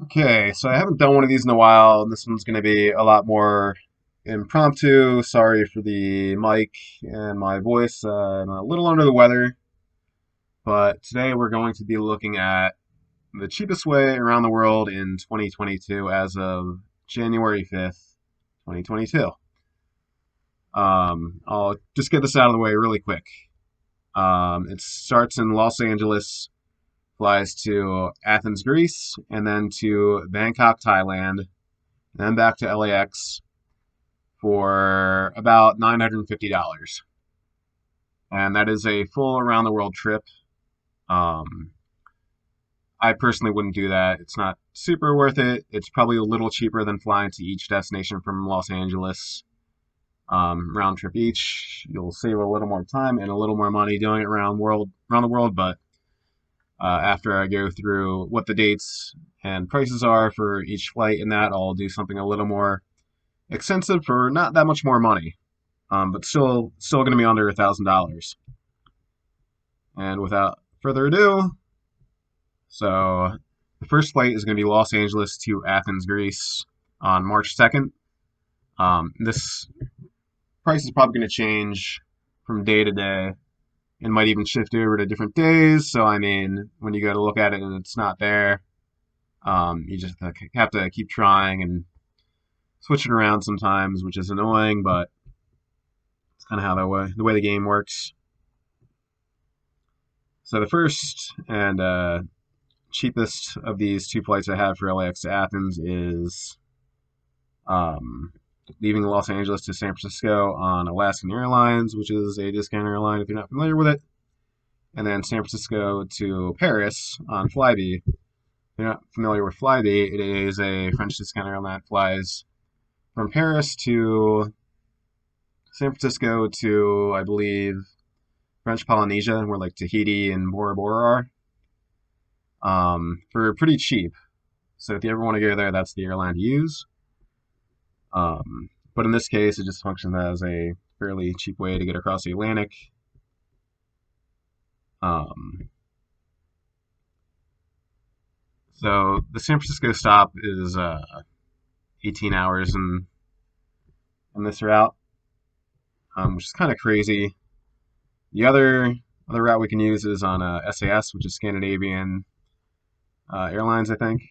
Okay, so I haven't done one of these in a while, and this one's going to be a lot more impromptu. Sorry for the mic and my voice. I'm a little under the weather, but today we're going to be looking at the cheapest way around the world in 2022 as of January 5th, 2022. I'll just get this out of the way really quick. It starts in Los Angeles, flies to Athens, Greece, and then to Bangkok, Thailand, and then back to LAX for about $950. And that is a full around the world trip. Um, I personally wouldn't do that. It's not super worth it. It's probably a little cheaper than flying to each destination from Los Angeles. Round trip each. You'll save a little more time and a little more money doing it around the world, but after I go through what the dates and prices are for each flight and that, I'll do something a little more expensive for not that much more money, but still going to be under $1,000. And without further ado, so the first flight is going to be Los Angeles to Athens, Greece on March 2nd. This price is probably going to change from day to day. It might even shift over to different days. So, I mean, when you go to look at it and it's not there, you just have to keep trying and switch it around sometimes, which is annoying, but it's kind of how the way the game works. So the first and cheapest of these two flights I have for LAX to Athens is leaving Los Angeles to San Francisco on Alaskan Airlines, which is a discount airline if you're not familiar with it. And then San Francisco to Paris on Flybe. If you're not familiar with Flybe, it is a French discount airline that flies from Paris to San Francisco to, I believe, French Polynesia, where like Tahiti and Bora Bora are, for pretty cheap. So if you ever want to go there, that's the airline to use. But in this case, it just functions as a fairly cheap way to get across the Atlantic. So the San Francisco stop is 18 hours in this route, which is kind of crazy. The other route we can use is on SAS, which is Scandinavian Airlines, I think,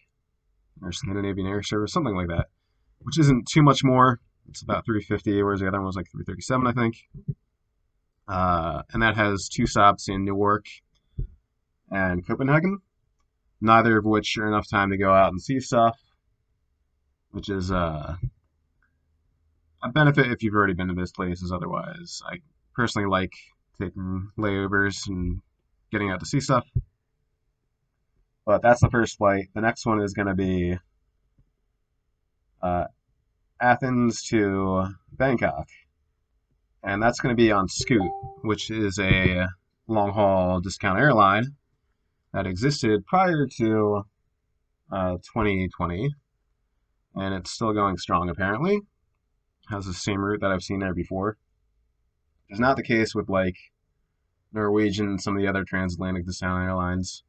or Scandinavian Air Service, something like that, which isn't too much more. It's about 350, whereas the other one was like 337, I think. And that has two stops in Newark and Copenhagen, neither of which are enough time to go out and see stuff, which is a benefit if you've already been to those places. Otherwise, I personally like taking layovers and getting out to see stuff. But that's the first flight. The next one is going to be Athens to Bangkok. And that's going to be on Scoot, which is a long haul discount airline that existed prior to 2020. And it's still going strong, apparently. Has the same route that I've seen there before. It's not the case with like Norwegian and some of the other transatlantic discount airlines.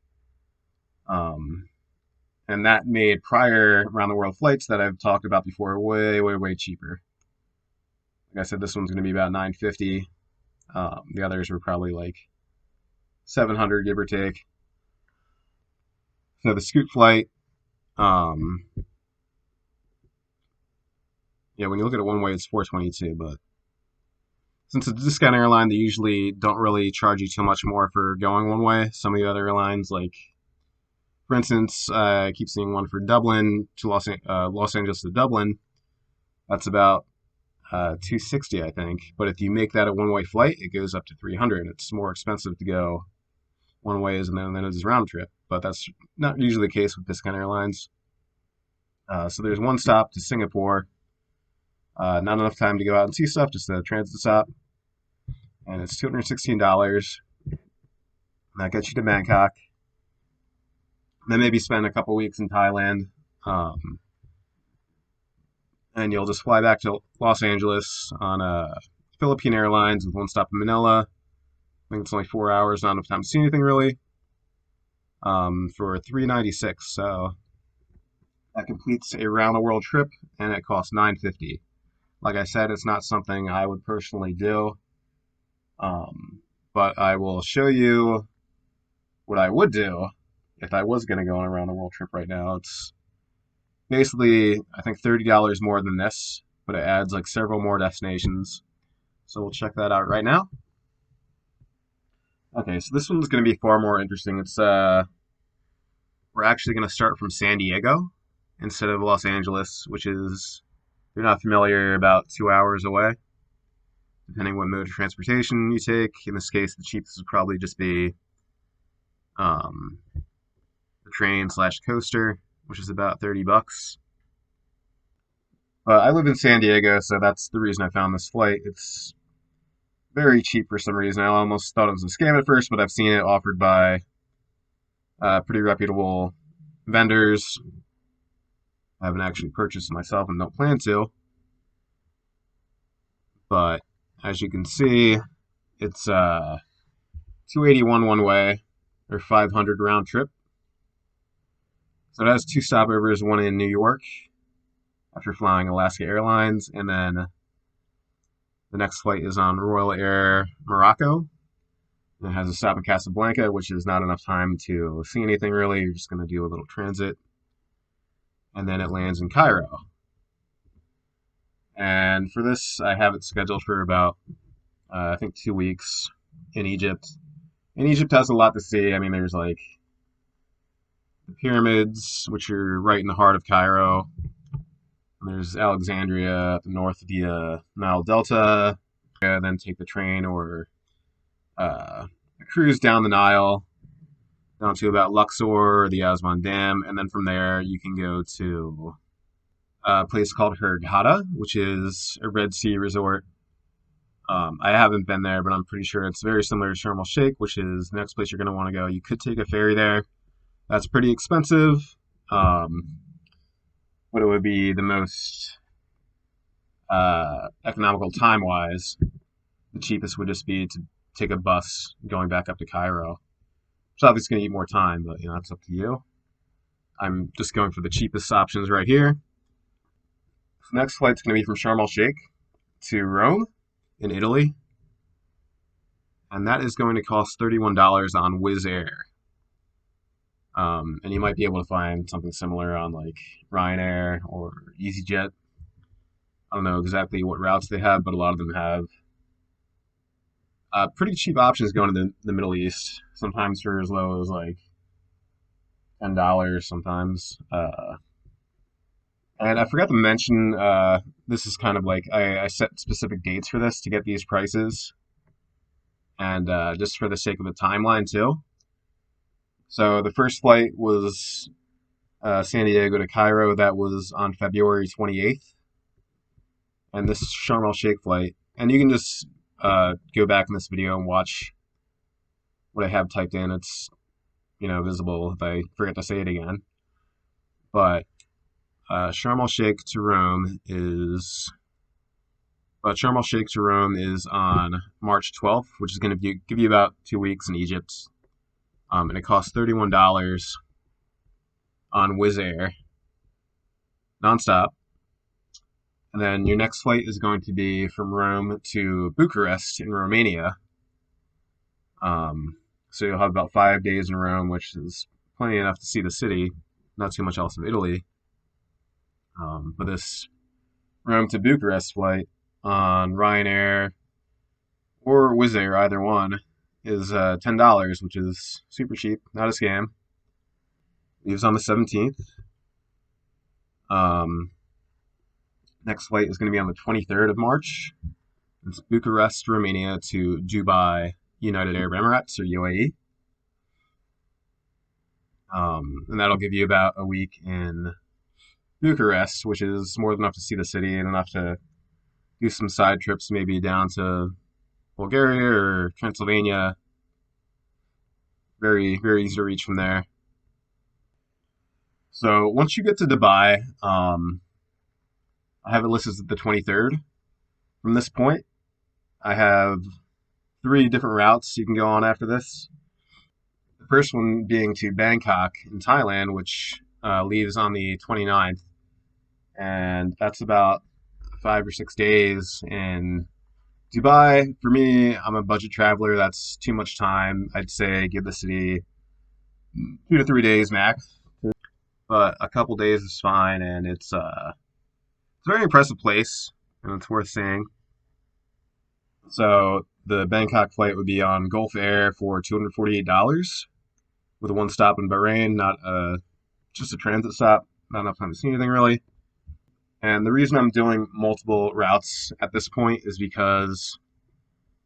And that made prior around the world flights that I've talked about before way, way, way cheaper. Like I said, this one's going to be about $950. The others were probably like $700, give or take. So the Scoot flight, yeah, when you look at it one way, it's $422, but since it's a discount airline, they usually don't really charge you too much more for going one way. Some of the other airlines, like for instance, I keep seeing one for Dublin to Los Angeles to Dublin. That's about $260, I think. But if you make that a one-way flight, it goes up to $300. It's more expensive to go one way than it is round trip. But that's not usually the case with discount airlines. So there's one stop to Singapore. Not enough time to go out and see stuff, just a transit stop. And it's $216. And that gets you to Bangkok. Then maybe spend a couple weeks in Thailand. And you'll just fly back to Los Angeles on Philippine Airlines with one stop in Manila. I think it's only 4 hours, not enough time to see anything really. For $396. So That completes a round-the-world trip, and it costs $9.50. Like I said, it's not something I would personally do, um, but I will show you what I would do if I was going to go on a round-the-world trip right now. It's basically, I think, $30 more than this, but it adds like several more destinations. So we'll check that out right now. Okay, so this one's going to be far more interesting. We're actually going to start from San Diego instead of Los Angeles, which is, if you're not familiar, about 2 hours away, depending what mode of transportation you take. In this case, the cheapest would probably just be the train slash coaster, which is about $30. But I live in San Diego, so that's the reason I found this flight. It's very cheap for some reason. I almost thought it was a scam at first, but I've seen it offered by pretty reputable vendors. I haven't actually purchased it myself and don't plan to. But as you can see, it's 281 one way or 500 round trip. So it has 2 stopovers, one in New York after flying Alaska Airlines, and then the next flight is on Royal Air Morocco. It has a stop in Casablanca, which is not enough time to see anything really. You're just going to do a little transit. And then it lands in Cairo. And for this, I have it scheduled for about, I think, 2 weeks in Egypt. And Egypt has a lot to see. I mean, there's like the pyramids, which are right in the heart of Cairo. And there's Alexandria at the north of the Nile Delta. Then take the train or a cruise down the Nile down to about Luxor or the Aswan Dam, and then from there you can go to a place called Hurghada, which is a Red Sea resort. I haven't been there, but I'm pretty sure it's very similar to Sharm el Sheikh, which is the next place you're going to want to go. You could take a ferry there. That's pretty expensive, but it would be the most economical time-wise. The cheapest would just be to take a bus going back up to Cairo. It's obviously going to eat more time, but that's up to you. I'm just going for the cheapest options right here. The next flight's going to be from Sharm el Sheikh to Rome in Italy, and that is going to cost $31 on Wizz Air. And you might be able to find something similar on like Ryanair or EasyJet. I don't know exactly what routes they have, but a lot of them have pretty cheap options going to the Middle East. Sometimes for as low as like $10 sometimes. And I forgot to mention, this is kind of like, I set specific dates for this to get these prices. And just for the sake of the timeline too. So the first flight was San Diego to Cairo. That was on February 28th. And this is Sharm el Sheikh flight. And you can just go back in this video and watch what I have typed in. It's, visible if I forget to say it again. But Sharm el Sheikh to Rome is on March 12th, which is going to give you about 2 weeks in Egypt. And it costs $31 on Wizz Air, nonstop. And then your next flight is going to be from Rome to Bucharest in Romania. So you'll have about 5 days in Rome, which is plenty enough to see the city, not too much else of Italy. But this Rome to Bucharest flight on Ryanair or Wizz Air, either one, is $10, which is super cheap, not a scam. Leaves on the 17th. Next flight is going to be on the 23rd of March. It's Bucharest, Romania to Dubai, United Arab Emirates, or UAE. And that'll give you about a week in Bucharest, which is more than enough to see the city and enough to do some side trips, maybe down to Bulgaria or Transylvania. Very, very easy to reach from there. So once you get to Dubai, I have it listed at the 23rd. From this point, I have 3 different routes you can go on after this. The first one being to Bangkok in Thailand, which leaves on the 29th, and that's about 5 or 6 days. And Dubai, for me, I'm a budget traveler. That's too much time. I'd say give the city 2 to 3 days max, but a couple days is fine, and it's a very impressive place, and it's worth seeing. So the Bangkok flight would be on Gulf Air for $248 with a one stop in Bahrain, not just a transit stop. Not enough time to see anything really. And the reason I'm doing multiple routes at this point is because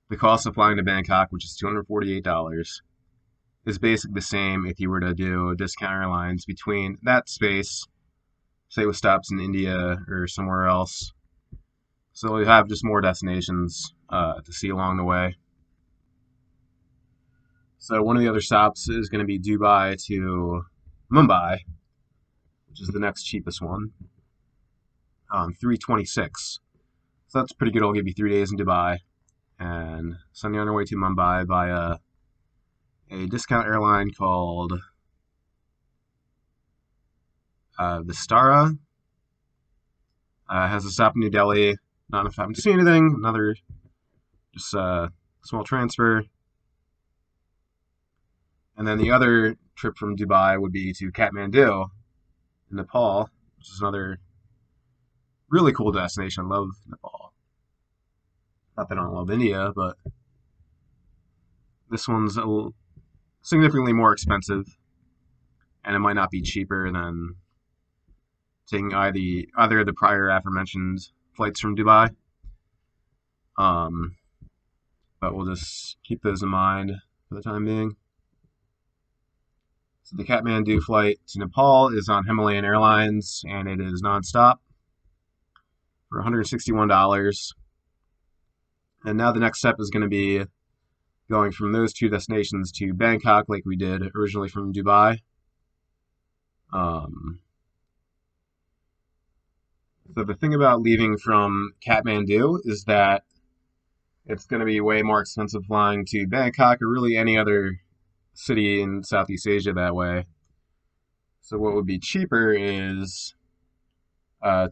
the cost of flying to Bangkok, which is $248, is basically the same if you were to do discount airlines between that space, say with stops in India or somewhere else. So we have just more destinations to see along the way. So one of the other stops is going to be Dubai to Mumbai, which is the next cheapest one, $326. So that's pretty good. I'll give you 3 days in Dubai, and send you on your way to Mumbai by a discount airline called Vistara. Has a stop in New Delhi. Not enough time to see anything. Another just small transfer. And then the other trip from Dubai would be to Kathmandu in Nepal, which is another really cool destination. I love Nepal. Not that I don't love India, but this one's significantly more expensive, and it might not be cheaper than taking either of the prior aforementioned flights from Dubai. But we'll just keep those in mind for the time being. So the Kathmandu flight to Nepal is on Himalayan Airlines, and it is nonstop for $161. And now the next step is going to be going from those two destinations to Bangkok, like we did originally from Dubai. So the thing about leaving from Kathmandu is that it's going to be way more expensive flying to Bangkok or really any other city in Southeast Asia that way. So what would be cheaper is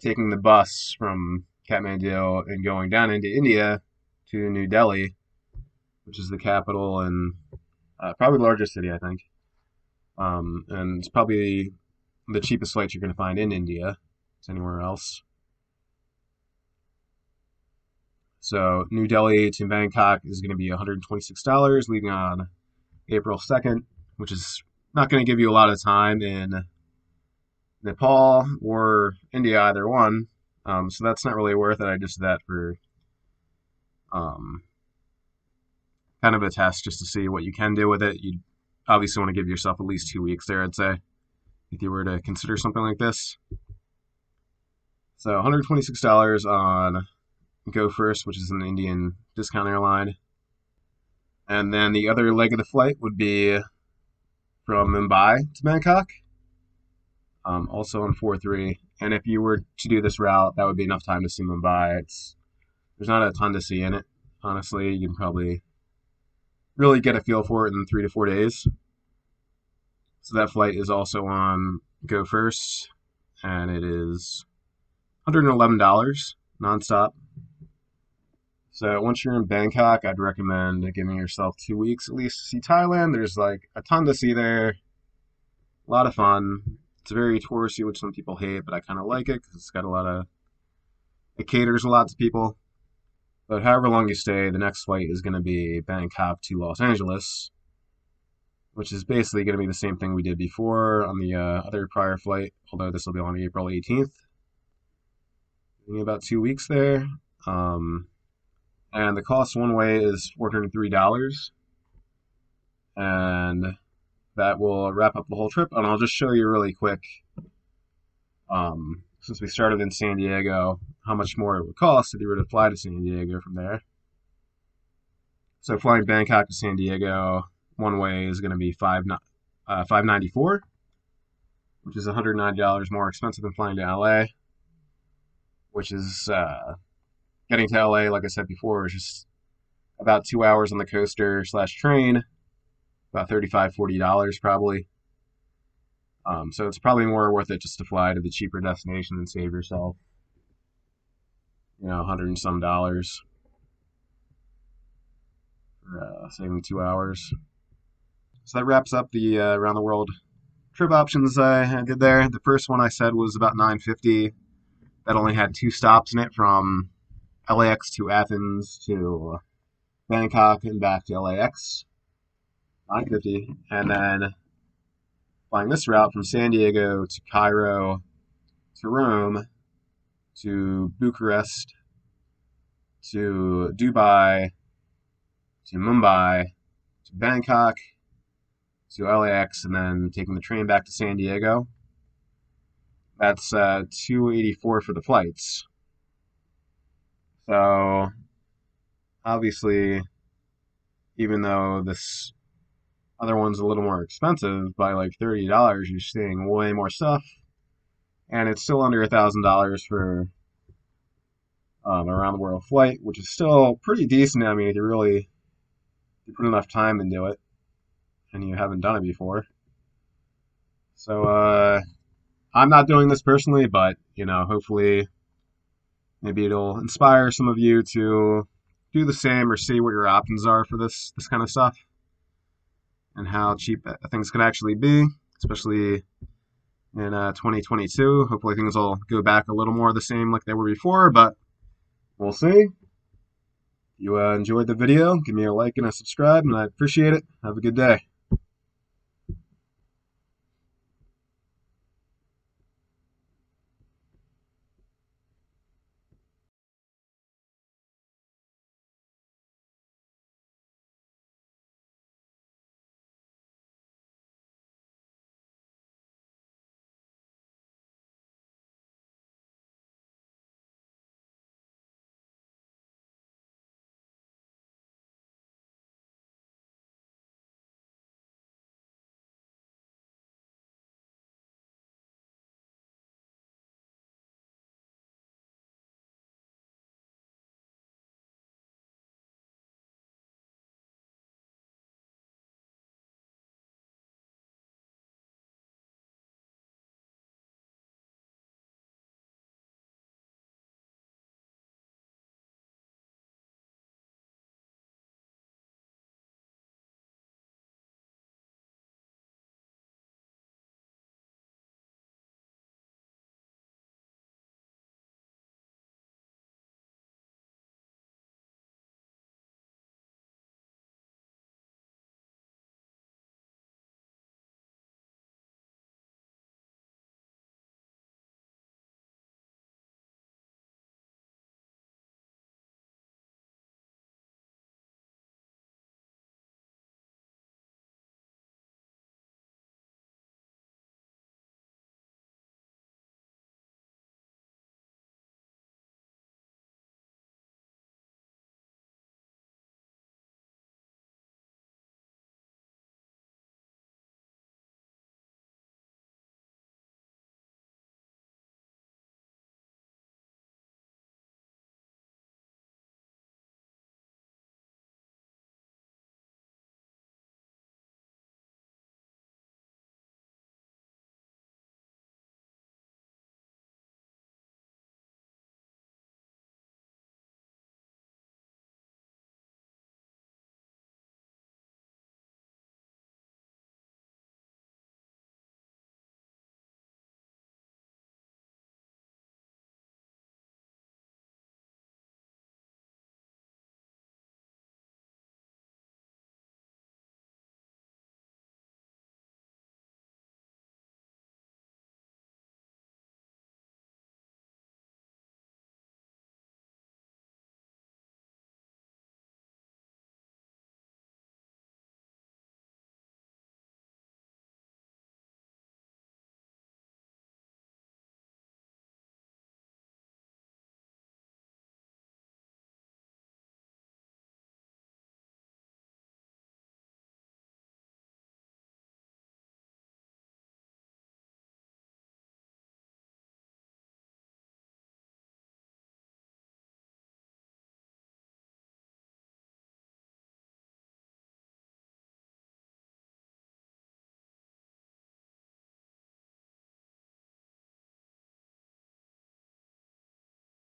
taking the bus from Kathmandu and going down into India to New Delhi, which is the capital and probably the largest city, I think. And it's probably the cheapest flight you're going to find in India to anywhere else. So New Delhi to Bangkok is going to be $126, leaving on April 2nd, which is not going to give you a lot of time in Nepal or India, either one. So that's not really worth it. I just did that for kind of a test just to see what you can do with it. You obviously want to give yourself at least 2 weeks there, I'd say, if you were to consider something like this. So $126 on Go First, which is an Indian discount airline. And then the other leg of the flight would be from Mumbai to Bangkok, also on 4-3. And if you were to do this route, that would be enough time to see Mumbai. There's not a ton to see in it, honestly. You can probably really get a feel for it in 3 to 4 days. So that flight is also on Go First, and it is $111 nonstop. So once you're in Bangkok, I'd recommend giving yourself 2 weeks at least to see Thailand. There's like a ton to see there. A lot of fun. It's very touristy, which some people hate, but I kind of like it because it's got it caters a lot to people. But however long you stay, the next flight is going to be Bangkok to Los Angeles, which is basically going to be the same thing we did before on the other prior flight, although this will be on April 18th. About 2 weeks there. And the cost one way is $403. And that will wrap up the whole trip. And I'll just show you really quick, since we started in San Diego, how much more it would cost if you were to fly to San Diego from there. So flying Bangkok to San Diego one way is going to be $594, which is $109 more expensive than flying to LA, which is getting to LA, like I said before, is just about 2 hours on the coaster / train, about $35-40 probably. So it's probably more worth it just to fly to the cheaper destination and save yourself, 100 and some dollars for saving 2 hours. So that wraps up the around the world trip options I did there. The first one I said was about 950. That only had 2 stops in it from LAX to Athens to Bangkok and back to LAX. 950. And then flying this route from San Diego to Cairo to Rome to Bucharest to Dubai to Mumbai to Bangkok to LAX, and then taking the train back to San Diego. That's 284 for the flights. So obviously, even though this other one's a little more expensive by like $30, you're seeing way more stuff, and it's still under $1,000 for around the world flight, which is still pretty decent. I mean, if you put enough time into it, and you haven't done it before. So I'm not doing this personally, but hopefully maybe it'll inspire some of you to do the same or see what your options are for this kind of stuff and how cheap things could actually be, especially in 2022. Hopefully things will go back a little more the same like they were before, but we'll see. If you enjoyed the video, give me a like and a subscribe, and I appreciate it. Have a good day.